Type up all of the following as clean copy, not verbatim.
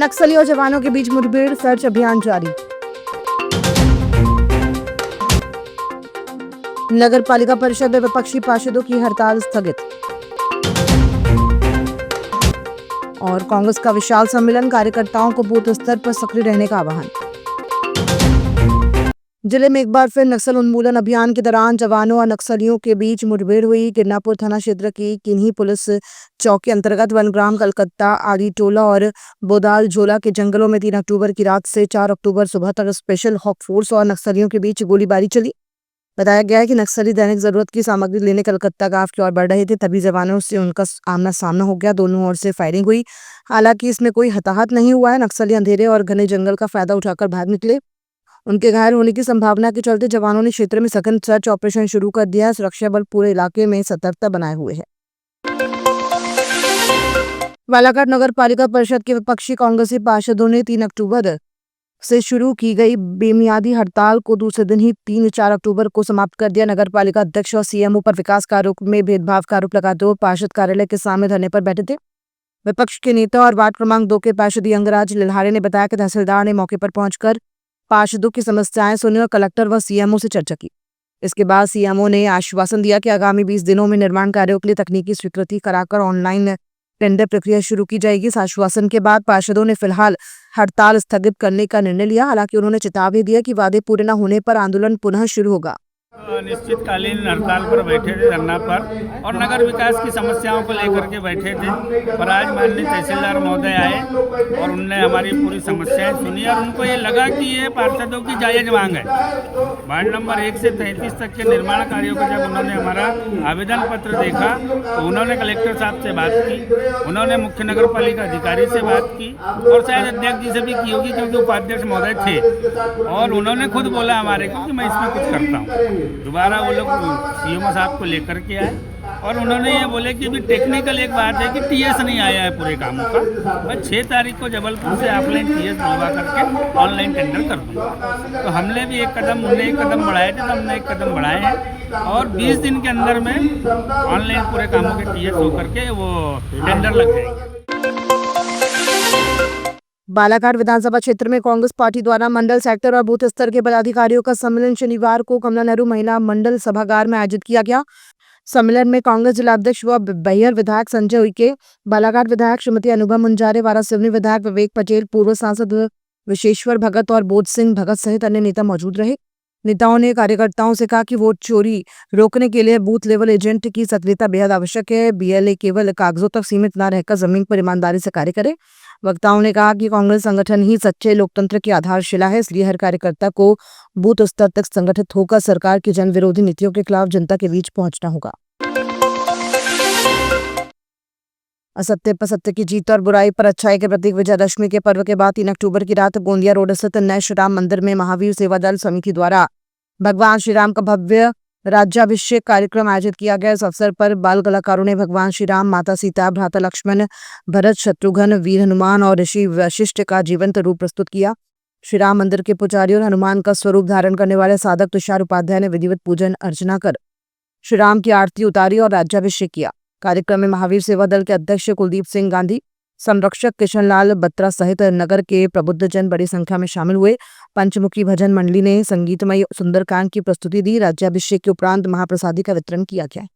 नक्सली और जवानों के बीच मुठभेड़, सर्च अभियान जारी। नगर पालिका परिषद में विपक्षी पार्षदों की हड़ताल स्थगित। और कांग्रेस का विशाल सम्मेलन, कार्यकर्ताओं को बूथ स्तर पर सक्रिय रहने का आह्वान। जिले में एक बार फिर नक्सल उन्मूलन अभियान के दौरान जवानों और नक्सलियों के बीच मुठभेड़ हुई। गिरनापुर थाना क्षेत्र की किन्ही पुलिस चौकी अंतर्गत वनग्राम कलकत्ता, आदि टोला और बोदाल झोला के जंगलों में 3 अक्टूबर की रात से 4 अक्टूबर सुबह तक स्पेशल हॉक फोर्स और नक्सलियों के बीच गोलीबारी चली। बताया गया है कि नक्सली दैनिक जरूरत की सामग्री लेने कलकत्ता गांव की ओर बढ़ रहे थे, तभी जवानों से उनका आमना सामना हो गया। दोनों ओर से फायरिंग हुई। हालांकि इसमें कोई हताहत नहीं हुआ है। नक्सली अंधेरे और घने जंगल का फायदा उठाकर भाग निकले। उनके घायल होने की संभावना के चलते जवानों ने क्षेत्र में सघन सर्च ऑपरेशन शुरू कर दिया। सुरक्षा बल पूरे इलाके में सतर्कता बनाए हुए है। बालाघाट नगर पालिका परिषद के विपक्षी कांग्रेसी पार्षदों ने 3 अक्टूबर से शुरू की गई बेमियादी हड़ताल को दूसरे दिन ही 3-4 अक्टूबर को समाप्त कर दिया। नगर पालिका अध्यक्ष और सीएमओ पर विकास कार्यों में भेदभाव का आरोप लगाते हुए पार्षद कार्यालय के सामने धरने पर बैठे थे। विपक्ष के नेता और वार्ड क्रमांक 2 के पार्षद यंगराज लिल्हारे ने बताया कि तहसीलदार ने मौके पर पहुंचकर पार्षदों की समस्याएं सुनी और कलेक्टर व सीएमओ से चर्चा की। इसके बाद सीएमओ ने आश्वासन दिया कि आगामी 20 दिनों में निर्माण कार्यों के लिए तकनीकी स्वीकृति कराकर ऑनलाइन टेंडर प्रक्रिया शुरू की जाएगी। इस आश्वासन के बाद पार्षदों ने फिलहाल हड़ताल स्थगित करने का निर्णय लिया। हालांकि उन्होंने चेतावनी दिया कि वादे पूरे न होने पर आंदोलन पुनः शुरू होगा। अनिश्चितकालीन हड़ताल पर बैठे थे, धरना पर, और नगर विकास की समस्याओं को लेकर के बैठे थे। पर आज माननीय तहसीलदार महोदय आए और उनने हमारी पूरी समस्याएं सुनी और उनको ये लगा कि ये पार्षदों की जायज़ मांग है। वार्ड नंबर 1 से 33 तक के निर्माण कार्यों का जब उन्होंने हमारा आवेदन पत्र देखा तो उन्होंने कलेक्टर साहब से बात की, उन्होंने मुख्य नगर पालिका अधिकारी से बात की और शायद अध्यक्ष जी से भी की होगी क्योंकि उपाध्यक्ष महोदय थे। और उन्होंने खुद बोला हमारे को कि मैं इसमें कुछ करता हूँ। दोबारा वो लोग सीएमओ साहब को लेकर के आए और उन्होंने ये बोले कि अभी टेक्निकल एक बात है कि टीएस नहीं आया है पूरे कामों का। मैं 6 तारीख को जबलपुर से ऑफलाइन टीएस दिलवा करके ऑनलाइन टेंडर कर दूँगा। तो हमने भी एक कदम, उन्हें एक कदम बढ़ाए थे तो हमने एक कदम बढ़ाए हैं और 20 दिन के अंदर में ऑनलाइन पूरे कामों के टीएस हो करके वो टेंडर लग जाएंगे। बालाघाट विधानसभा क्षेत्र में कांग्रेस पार्टी द्वारा मंडल, सेक्टर और बूथ स्तर के पदाधिकारियों का सम्मेलन शनिवार को कमला नेहरू महिला मंडल सभागार में आयोजित किया गया। सम्मेलन में कांग्रेस जिलाध्यक्ष व बैहर विधायक संजय उइके, बालाघाट विधायक श्रीमती अनुभव मुंजारे, वारासिवनी विधायक विवेक पटेल, पूर्व सांसद विशेश्वर भगत और बोध सिंह भगत सहित अन्य नेता मौजूद रहे। नेताओं ने कार्यकर्ताओं से कहा कि वोट चोरी रोकने के लिए बूथ लेवल एजेंट की सक्रियता बेहद आवश्यक है। बीएलए केवल कागजों तक सीमित न रहकर जमीन पर ईमानदारी से कार्य करे। वक्ताओं ने कहा कि कांग्रेस संगठन ही सच्चे लोकतंत्र की आधारशिला है, इसलिए हर कार्यकर्ता को बूथ स्तर तक संगठित होकर सरकार की जन विरोधी नीतियों के खिलाफ जनता के बीच पहुंचना होगा। असत्य पर सत्य की जीत और बुराई पर अच्छाई के प्रतीक विजयादशमी के पर्व के बाद 3 अक्टूबर की रात गोंदिया रोड स्थित नए श्री राम मंदिर में महावीर सेवा दल समिति द्वारा भगवान श्री राम का भव्य राज्याभिषेक कार्यक्रम आयोजित किया गया। इस अवसर पर बाल कलाकारों ने भगवान श्री राम, माता सीता, भ्राता लक्ष्मण, भरत, शत्रुघ्न, वीर हनुमान और ऋषि वशिष्ठ का जीवंत रूप प्रस्तुत किया। श्री राम मंदिर के पुजारी और हनुमान का स्वरूप धारण करने वाले साधक तुषार उपाध्याय ने विधिवत पूजन अर्चना कर श्री राम की आरती उतारी और राज्याभिषेक किया। कार्यक्रम में महावीर सेवा दल के अध्यक्ष कुलदीप सिंह गांधी, संरक्षक किशनलाल बत्रा सहित नगर के प्रबुद्धजन बड़ी संख्या में शामिल हुए। पंचमुखी भजन मंडली ने संगीतमय सुंदरकांड की प्रस्तुति दी। राज्याभिषेक के उपरांत महाप्रसादी का वितरण किया गया।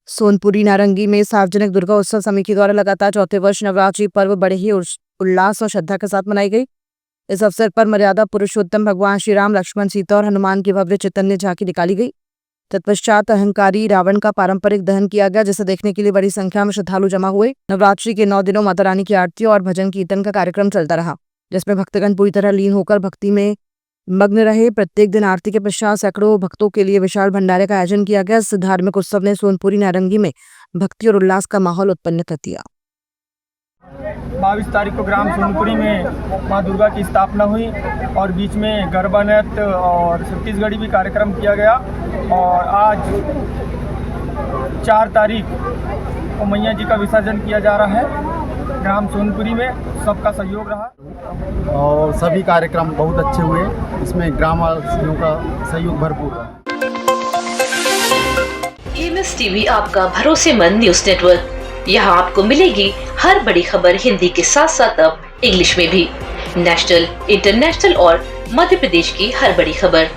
सोनपुरी नारंगी में सार्वजनिक दुर्गा उत्सव समिति द्वारा लगातार चौथे वर्ष नवरात्रि पर्व बड़े ही उल्लास और श्रद्धा के साथ मनाई गई। इस अवसर पर मर्यादा पुरुषोत्तम भगवान श्री राम, लक्ष्मण, सीता और हनुमान की भव्य चैतन्य झांकी निकाली गई। तत्पश्चात अहंकारी रावण का पारंपरिक दहन किया गया, जिसे देखने के लिए बड़ी संख्या में श्रद्धालु जमा हुए। नवरात्रि के 9 दिनों माता रानी की आरती और भजन कीर्तन का कार्यक्रम चलता रहा, जिसमें भक्तगण पूरी तरह लीन होकर भक्ति में मग्न रहे। प्रत्येक दिन आरती के पश्चात सैकड़ों भक्तों के लिए विशाल भंडारे का आयोजन किया गया। इस धार्मिक उत्सव ने सोनपुरी नारंगी में भक्ति और उल्लास का माहौल उत्पन्न कर दिया। 22 तारीख को ग्राम सोनपुरी में माँ दुर्गा की स्थापना हुई और बीच में गरबा नृत्य और छत्तीसगढ़ी भी कार्यक्रम किया गया। और आज 4 तारीख को मैया जी का विसर्जन किया जा रहा है। ग्राम सोनपुरी में सबका सहयोग रहा और सभी कार्यक्रम बहुत अच्छे हुए। इसमें ग्रामवासियों का सहयोग भरपूर रहा। EMS टीवी आपका भरोसेमंद न्यूज नेटवर्क। यहाँ आपको मिलेगी हर बड़ी खबर हिंदी के साथ साथ अब इंग्लिश में भी। नेशनल, इंटरनेशनल और मध्य प्रदेश की हर बड़ी खबर।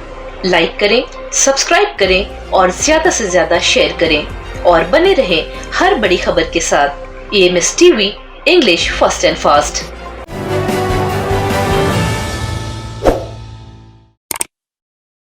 लाइक करें, सब्सक्राइब करें और ज्यादा से ज्यादा शेयर करें और बने रहें हर बड़ी खबर के साथ। EMS TV English first and fast.